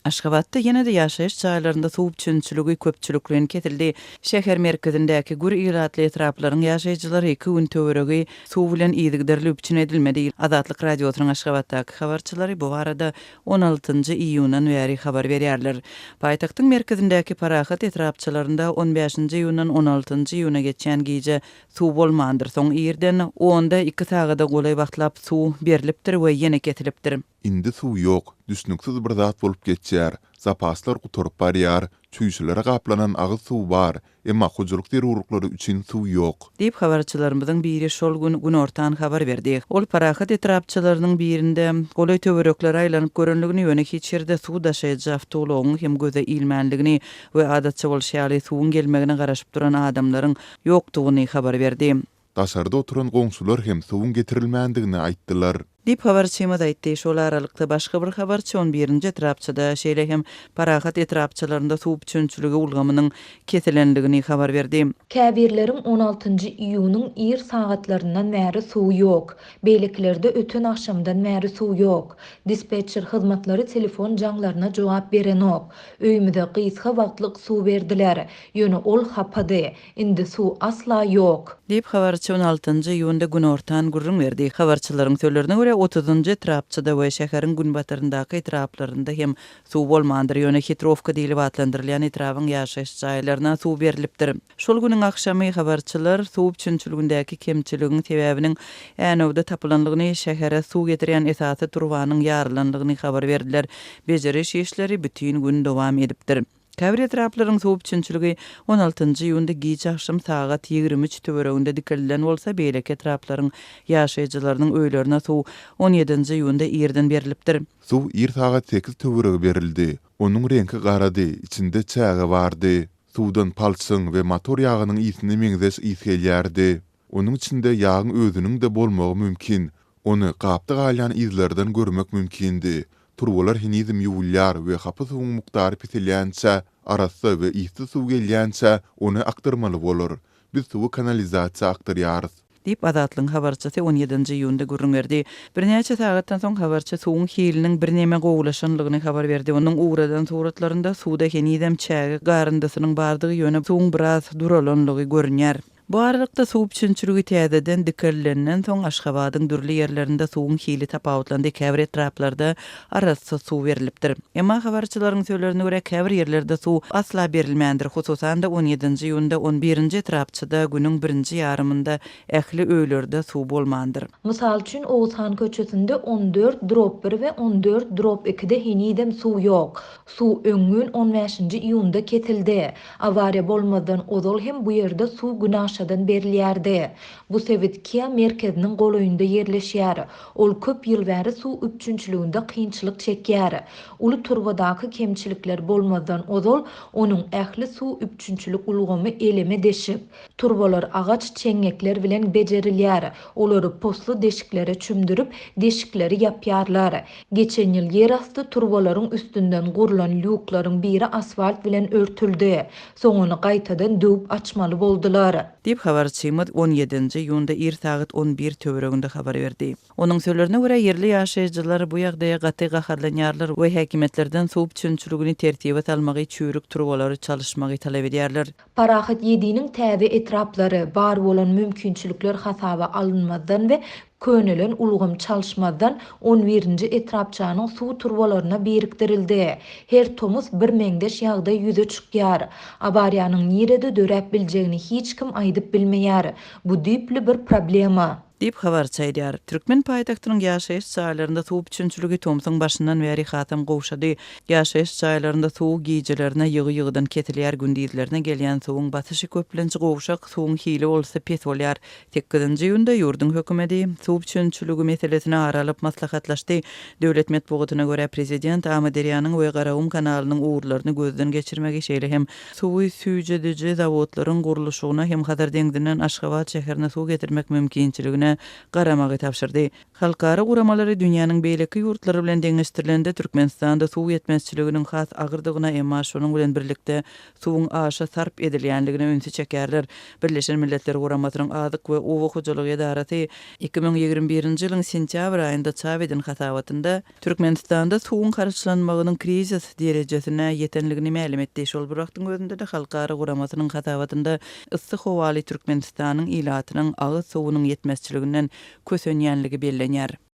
Aşgabatda ýene-de ýaşaýyş çaýlarynda suw üçinçiligi köpçüliklen ketildi. Şäher merkezindäki gur ýyratly etraplaryň ýaşaýjylary 2 gün töweregi suw bilen ýygydyrylyp üçin edilmedi. Adatlyk radiosynyň Aşgabatdaky habarçylary bu barada 16 iýundan bäri habar berýärler. Paýtagtyň merkezindäki parahat etrapçylarynda 15 iýundan 16 iýuna geçen gije suw bolmandyr. Soň ýerden onda 2 sagada golay wagtlap suw berilipdir we ýene ketilipdir. Indi suw ýok, düşnüksiz bir zat bolup geçýär. Zapaslar guturup barýar, çüýşülere gaplanan agyz suw bar, emma hujuluk derurlukları üçin suw ýok. Diýip habarçylarymyzyň biri şol gün ortan habar berdi. Ol parahat etrapçylarynyň birinde golay töwerekleri aýlanyp görenligini ýöne hiç ýerde suw daşaýjy awtoglagyň hem göze ilmänligini we adatça bolşaly suwun gelmegine garaşyp duran adamlaryň ýokdugyny habar berdi. Daşarda oturan goňsular hem suwun getirilmändigini aýtdylar. Dip habarçyma da aýtdy, şol aralykda başga bir habarçy 11-nji etrapçyda şeýle hem parahat etrapçylarynda suw üçinçiligi ulgamynyň kesilendigini habar berdi. Käbirleriň 16-njy iýunyň ýer sagatlaryndan bäri suw ýok. Beýleklerde ötün akşamdan bäri suw ýok. Dispetcher hyzmatlary telefon jaňlaryna jogap berenok. Öýümde gysga wagtlyk suw berdiler. Ýöne ol hapady. Indi suw asla ýok. Dip habarçy 16-njy iýunda gün ortan gurrun berdi. Habarçylaryň söýlerine görä 30-njy etrapçyda we şäheriň günbatyryndaky etraplarynda hem suw bolmandyr. Ýöne Hitrovka diýilip adlandyrylýan etrawyň ýaşaýyş çaýlaryna suw berilipdir. Şol güniň akşamy habarçylar suw üçinçiligindäki kemçiligiň sebäbiniň änewde tapylanlygyny, şähere suw getirýän esasy turbanyň ýarlanlygyny habar berdiler. Bejeriş işleri bütün gün dowam edipdir. Käbir etraplaryň suw üçinçiligi 16-njy iýunda giç akşam sagat 23 töwereginde dikilden bolsa, beýleki etraplaryň ýaşaýjylarynyň öýlerine suw 17-nji iýunda ýerden berilipdir. Suw ýer sagat 8 töwerege berildi. Onuň rengi garady, içinde çäge bardy. Suwdan palçyň we motor ýagynyň ýysyny meňzeş ýyselýärdi. Onuň içinde ýagyň özüniň de bolmagy mümkin. Onu gapdy galýan izlerden görmek mümkindi. Turbolar hinizm ýuwulýar we hapy suwuň muktary pitilýänçä, arasy we ýyty suw gelýänçä onu aktarmaly bolar. Biz suwu kanalizasiýa aktarýarys. Diýip adatlyň habarçysy 17-nji iýunda gurrun berdi. Bir näçe sagatdan soň habarçy suwuň hiliniň bir näme gowulaşanlygyny habar berdi. Onuň uğradan suratlarynda suwda hinizm çäge garyndasynyň bardygy ýöne suwuň biraz duralanlygy görünýär. Bu aralykda suw üçinçiligi täzeden dikirlenen soň Aşgabatyň dürli ýerlerinde suwuň hili tapawutlandy. Käbir etraplarda arasy suw berilipdir. Emma habarçylaryň söýlerine görä käbir ýerlerde suw asla berilmändir. Hususan da 17-nji iýunda 11-nji etrapçyda günüň 1-nji ýarymynda ähli öýlerde suw bolmandyr. Mysal üçin Oğuzhan köçesinde 14/1 we 14/2-de hinidem suw ýok. Suw öňün 15-nji iýunda ketildi. Awariýa bolmadan ozal hem bu ýerde suw günaşadan berilýärdi. Bu Sowetkiýa merkeziniň goloýunda ýerleşýär. Ol köp ýyl bäri suw üçinçiliginde kynçylyk çekýär. Uly turbadaky kemçilikler bolmadan ozal onuň ähli suw üçinçilik ulgamy eleme deşip, turbalar agaç çeňekler bilen bejerilýär. Olary poslu deşiklere çümdürüp deşikleri ýapýarlar. Geçen ýyl ýerasty turbalaryň üstünden gurulan lyuklaryň biri asfalt bilen örtüldi. Soň onu gaýtadan döwüp açmaly boldular. Diýip habarçymyz 17-nji iýunda sagat 11 töwereginde habar berdi. Onuň söýlerine görä ýerli ýaşaýjylar bu ýagdaýa gaty gaharlanýarlar we häkimetlerden suw üçinçiligini tertibe salmagy çürük turbalary çalışmagy talap edýärler. Parahat ýediğiniň täze etraplary bar bolan mümkinçilikler hasaba alınmadan we könelen ulgam çalışmadan 11-nji etrapçanyň suw turbalaryna biriktirildi. Her tomuz bir meňdeş ýagdaý ýüze çykýar. Awariýanyň nirede dörep biljegini hiç kim aýdyp bilmeýär. Bu diýipli bir problema. Diýip habarçy aýdýar. Türkmen paýtagtynyň ýaşaýyş çaýlarynda suw üçinçiligi Tomsoň başyndan bäri hatam gowşady. Ýaşaýyş çaýlarynda suw gijelerine ýygy-ýygydan ketilýär, gündizlerine gelýän suwuň batyşy köplençi gowşak suwuň hili bolsa pes bolýar. 8-nji ýylda ýurdun hökümeti suw üçinçiligi meselesine aralyp maslahatlaşdy. Döwlet medeniýetyne görä prezident Amaderyanyň we Garawum kanalynyň uğurlaryny gözden geçirmegi şeýle hem suwy süýjedici zawodlaryň gurulşygyna hem Hazar deňdinden Aşgabat şäherine suw getirmek mümkinçiligine köpüne garamagy tapşyrdy. Halkara guramalary dünýäniň beýleki ýurtlary bilen deňeşdirilende Türkmenistanda suw ýetmezçiliginiň has agyrdygyna emma şonuň bilen birlikde suwuň aşa sarp edilýänligine öňsü çekerler. Birleşen Milletler Guramasynyň adyk we uwa hojalygy edarasy 2021-nji ýylyň sentýabr aýynda çap eden hasawatynda Türkmenistanda suwuň karşylanmagynyň krizis derejesine ýetenligini ma'lum etdi. Şol bir wagtyň özünde de halkara guramasynyň hasawatynda yssyk howaly Türkmenistanyň ilatynyň agyz suwunyň ýetmezçiliginden kösenýänligi bellenýär.